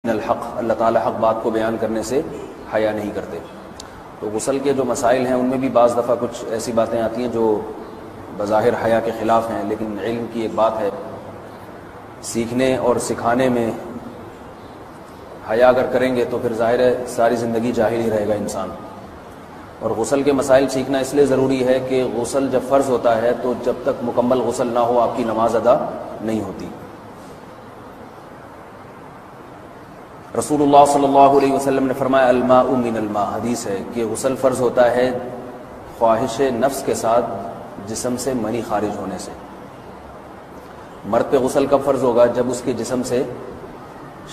الحق، اللہ تعالیٰ حق بات کو بیان کرنے سے حیا نہیں کرتے۔ تو غسل کے جو مسائل ہیں ان میں بھی بعض دفعہ کچھ ایسی باتیں آتی ہیں جو بظاہر حیا کے خلاف ہیں، لیکن علم کی ایک بات ہے، سیکھنے اور سکھانے میں حیا اگر کریں گے تو پھر ظاہر ہے ساری زندگی جاہل ہی رہے گا انسان۔ اور غسل کے مسائل سیکھنا اس لیے ضروری ہے کہ غسل جب فرض ہوتا ہے تو جب تک مکمل غسل نہ ہو آپ کی نماز ادا نہیں ہوتی۔ رسول اللہ صلی اللہ علیہ وسلم نے فرمایا الماء من الماء، حدیث ہے کہ غسل فرض ہوتا ہے خواہش نفس کے ساتھ جسم سے منی خارج ہونے سے۔ مرد پہ غسل کب فرض ہوگا؟ جب اس کے جسم سے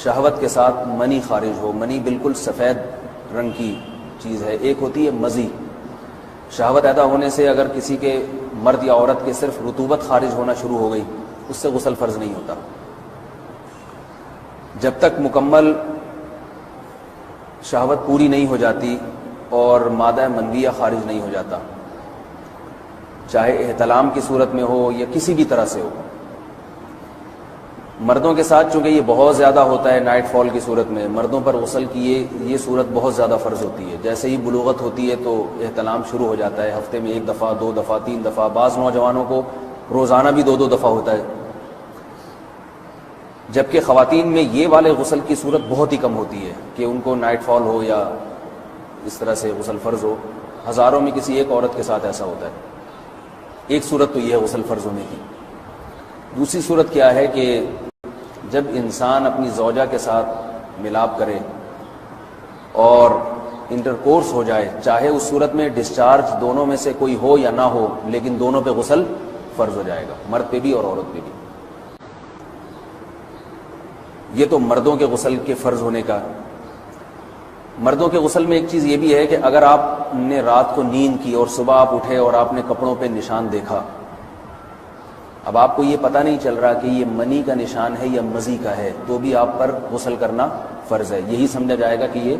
شہوت کے ساتھ منی خارج ہو۔ منی بالکل سفید رنگ کی چیز ہے، ایک ہوتی ہے مزی۔ شہوت پیدا ہونے سے اگر کسی کے مرد یا عورت کے صرف رطوبت خارج ہونا شروع ہو گئی اس سے غسل فرض نہیں ہوتا۔ جب تک مکمل شہوت پوری نہیں ہو جاتی اور مادہ منویہ خارج نہیں ہو جاتا، چاہے احتلام کی صورت میں ہو یا کسی بھی طرح سے ہو۔ مردوں کے ساتھ چونکہ یہ بہت زیادہ ہوتا ہے، نائٹ فال کی صورت میں مردوں پر غسل کی یہ صورت بہت زیادہ فرض ہوتی ہے۔ جیسے ہی بلوغت ہوتی ہے تو احتلام شروع ہو جاتا ہے، ہفتے میں 1 دفعہ 2 دفعہ 3 دفعہ، بعض نوجوانوں کو روزانہ بھی 2 دفعہ ہوتا ہے، جبکہ خواتین میں یہ والے غسل کی صورت بہت ہی کم ہوتی ہے کہ ان کو نائٹ فال ہو یا اس طرح سے غسل فرض ہو۔ ہزاروں میں کسی ایک عورت کے ساتھ ایسا ہوتا ہے۔ ایک صورت تو یہ ہے غسل فرض ہونے کی۔ دوسری صورت کیا ہے کہ جب انسان اپنی زوجہ کے ساتھ ملاپ کرے اور انٹرکورس ہو جائے، چاہے اس صورت میں ڈسچارج دونوں میں سے کوئی ہو یا نہ ہو، لیکن دونوں پہ غسل فرض ہو جائے گا، مرد پہ بھی اور عورت پہ بھی۔ یہ تو مردوں کے غسل کے فرض ہونے کا۔ مردوں کے غسل میں ایک چیز یہ بھی ہے کہ اگر آپ نے رات کو نیند کی اور صبح آپ اٹھے اور آپ نے کپڑوں پہ نشان دیکھا، اب آپ کو یہ پتہ نہیں چل رہا کہ یہ منی کا نشان ہے یا مزی کا ہے، تو بھی آپ پر غسل کرنا فرض ہے۔ یہی سمجھا جائے گا کہ یہ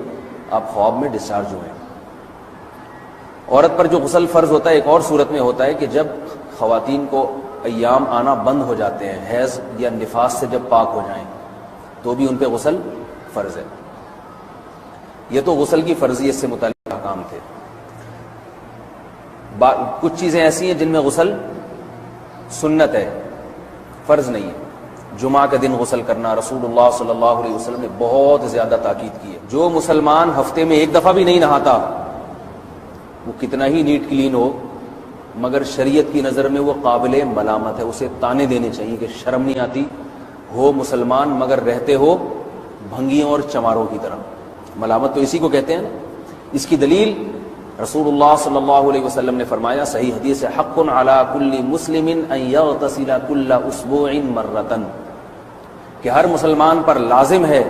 آپ خواب میں ڈسچارج ہوئے۔ عورت پر جو غسل فرض ہوتا ہے ایک اور صورت میں ہوتا ہے کہ جب خواتین کو ایام آنا بند ہو جاتے ہیں، حیض یا نفاس سے جب پاک ہو جائیں تو بھی ان پہ غسل فرض ہے۔ یہ تو غسل کی فرضیت سے متعلق احکام تھے۔ کچھ چیزیں ایسی ہیں جن میں غسل سنت ہے، فرض نہیں ہے۔ جمعہ کے دن غسل کرنا رسول اللہ صلی اللہ علیہ وسلم نے بہت زیادہ تاکید کی ہے۔ جو مسلمان ہفتے میں 1 دفعہ بھی نہیں نہاتا، وہ کتنا ہی نیٹ کلین ہو، مگر شریعت کی نظر میں وہ قابل ملامت ہے، اسے تانے دینے چاہیے کہ شرم نہیں آتی ہو مسلمان مگر رہتے ہو بھنگیوں اور چماروں کی طرح۔ ملامت تو اسی کو کہتے ہیں نا۔ اس کی دلیل رسول اللہ صلی اللہ علیہ وسلم نے فرمایا، صحیح حدیث ہے، حق علی کل مسلم ان یغتسل کل اسبوع مرۃ، کہ ہر مسلمان پر لازم ہے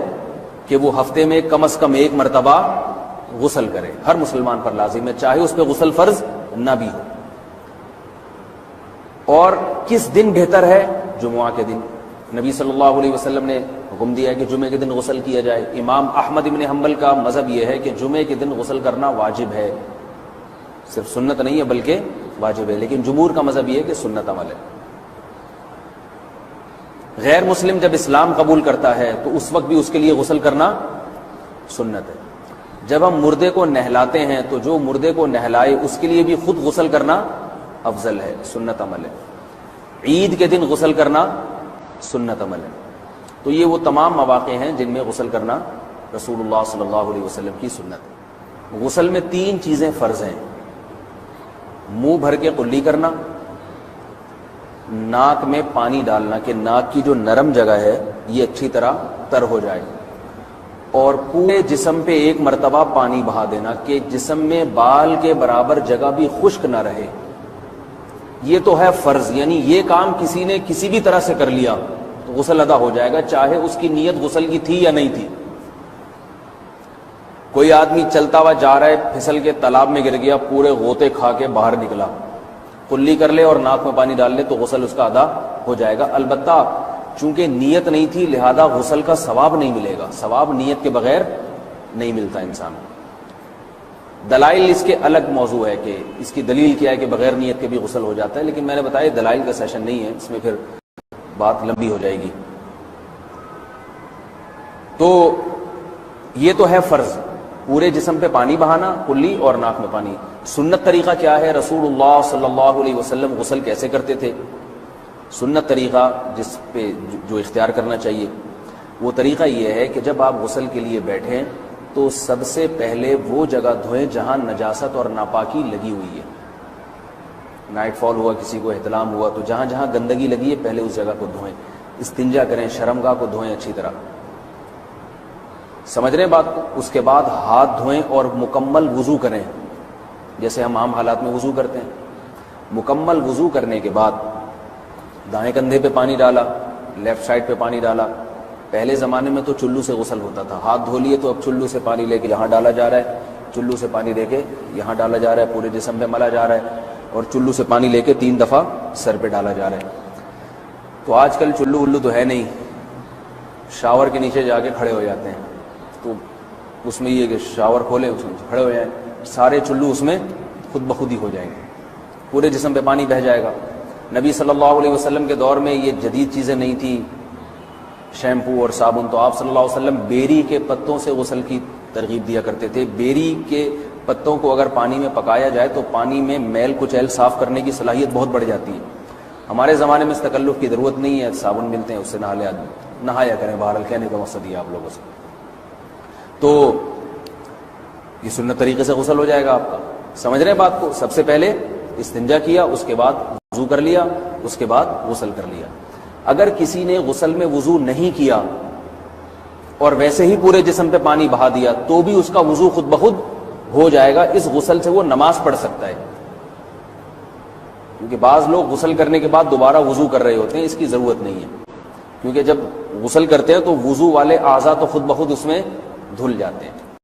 کہ وہ ہفتے میں کم از کم 1 مرتبہ غسل کرے۔ ہر مسلمان پر لازم ہے، چاہے اس پہ غسل فرض نہ بھی ہو۔ اور کس دن بہتر ہے؟ جمعہ کے دن۔ نبی صلی اللہ علیہ وسلم نے حکم دیا ہے کہ جمعے کے دن غسل کیا جائے۔ امام احمد ابن حنبل کا مذہب یہ ہے کہ جمعے کے دن غسل کرنا واجب ہے، صرف سنت نہیں ہے بلکہ واجب ہے، لیکن جمہور کا مذہب یہ ہے کہ سنت عمل ہے۔ غیر مسلم جب اسلام قبول کرتا ہے تو اس وقت بھی اس کے لیے غسل کرنا سنت ہے۔ جب ہم مردے کو نہلاتے ہیں تو جو مردے کو نہلائے اس کے لیے بھی خود غسل کرنا افضل ہے، سنت عمل ہے۔ عید کے دن غسل کرنا سنت عمل ہے۔ تو یہ وہ تمام مواقع ہیں جن میں غسل کرنا رسول اللہ صلی اللہ علیہ وسلم کی سنت ہے۔ غسل میں 3 چیزیں فرض ہیں: منہ بھر کے قلی کرنا، ناک میں پانی ڈالنا کہ ناک کی جو نرم جگہ ہے یہ اچھی طرح تر ہو جائے، اور پورے جسم پہ 1 مرتبہ پانی بہا دینا کہ جسم میں بال کے برابر جگہ بھی خشک نہ رہے۔ یہ تو ہے فرض، یعنی یہ کام کسی نے کسی بھی طرح سے کر لیا تو غسل ادا ہو جائے گا، چاہے اس کی نیت غسل کی تھی یا نہیں تھی۔ کوئی آدمی چلتا ہوا جا رہا ہے، پھسل کے تالاب میں گر گیا، پورے غوطے کھا کے باہر نکلا، قلی کر لے اور ناک میں پانی ڈال لے تو غسل اس کا ادا ہو جائے گا۔ البتہ چونکہ نیت نہیں تھی لہذا غسل کا ثواب نہیں ملے گا، ثواب نیت کے بغیر نہیں ملتا انسان کو۔ دلائل اس کے الگ موضوع ہے کہ اس کی دلیل کیا ہے کہ بغیر نیت کے بھی غسل ہو جاتا ہے، لیکن میں نے بتایا دلائل کا سیشن نہیں ہے، اس میں پھر بات لمبی ہو جائے گی۔ تو یہ تو ہے فرض، پورے جسم پہ پانی بہانا کلی اور ناک میں پانی۔ سنت طریقہ کیا ہے؟ رسول اللہ صلی اللہ علیہ وسلم غسل کیسے کرتے تھے؟ سنت طریقہ جس پہ جو اختیار کرنا چاہیے وہ طریقہ یہ ہے کہ جب آپ غسل کے لیے بیٹھیں تو سب سے پہلے وہ جگہ دھوئیں جہاں نجاست اور ناپاکی لگی ہوئی ہے۔ نائٹ فال ہوا، کسی کو احتلام ہوا، تو جہاں جہاں گندگی لگی ہے پہلے اس جگہ کو دھوئیں، استنجا کریں، شرمگاہ کو دھوئیں اچھی طرح، سمجھ رہے ہیں بات کو؟ اس کے بعد ہاتھ دھوئیں اور مکمل وضو کریں جیسے ہم عام حالات میں وضو کرتے ہیں۔ مکمل وضو کرنے کے بعد دائیں کندھے پہ پانی ڈالا، لیفٹ سائڈ پہ پانی ڈالا۔ پہلے زمانے میں تو چلو سے غسل ہوتا تھا، ہاتھ دھو لیے تو اب چلو سے پانی لے کے یہاں ڈالا جا رہا ہے، چلو سے پانی لے کے یہاں ڈالا جا رہا ہے، پورے جسم پہ ملا جا رہا ہے، اور چلو سے پانی لے کے 3 دفعہ سر پہ ڈالا جا رہا ہے۔ تو آج کل چلو ولو تو ہے نہیں، شاور کے نیچے جا کے کھڑے ہو جاتے ہیں، تو اس میں یہ کہ شاور کھولے اس میں کھڑے ہو جائیں، سارے چلو اس میں خود بخود ہی ہو جائیں گے، پورے جسم پہ پانی بہہ جائے گا۔ نبی صلی اللہ علیہ وسلم کے دور میں یہ جدید چیزیں نہیں تھیں، شیمپو اور صابن، تو آپ صلی اللہ علیہ وسلم بیری کے پتوں سے غسل کی ترغیب دیا کرتے تھے۔ بیری کے پتوں کو اگر پانی میں پکایا جائے تو پانی میں میل کچیل صاف کرنے کی صلاحیت بہت بڑھ جاتی ہے۔ ہمارے زمانے میں اس تکلف کی ضرورت نہیں ہے، صابن ملتے ہیں اس سے نہا لے آدمی، نہایا کریں، بہرحال کہنے کا مقصد یہ آپ لوگوں سے۔ تو یہ سنت طریقے سے غسل ہو جائے گا آپ کا، سمجھ رہے ہیں بات کو؟ سب سے پہلے استنجا کیا، اس کے بعد وضو کر لیا، اس کے بعد غسل کر لیا۔ اگر کسی نے غسل میں وضو نہیں کیا اور ویسے ہی پورے جسم پہ پانی بہا دیا تو بھی اس کا وضو خود بخود ہو جائے گا، اس غسل سے وہ نماز پڑھ سکتا ہے۔ کیونکہ بعض لوگ غسل کرنے کے بعد دوبارہ وضو کر رہے ہوتے ہیں، اس کی ضرورت نہیں ہے، کیونکہ جب غسل کرتے ہیں تو وضو والے اعضاء تو خود بخود اس میں دھل جاتے ہیں۔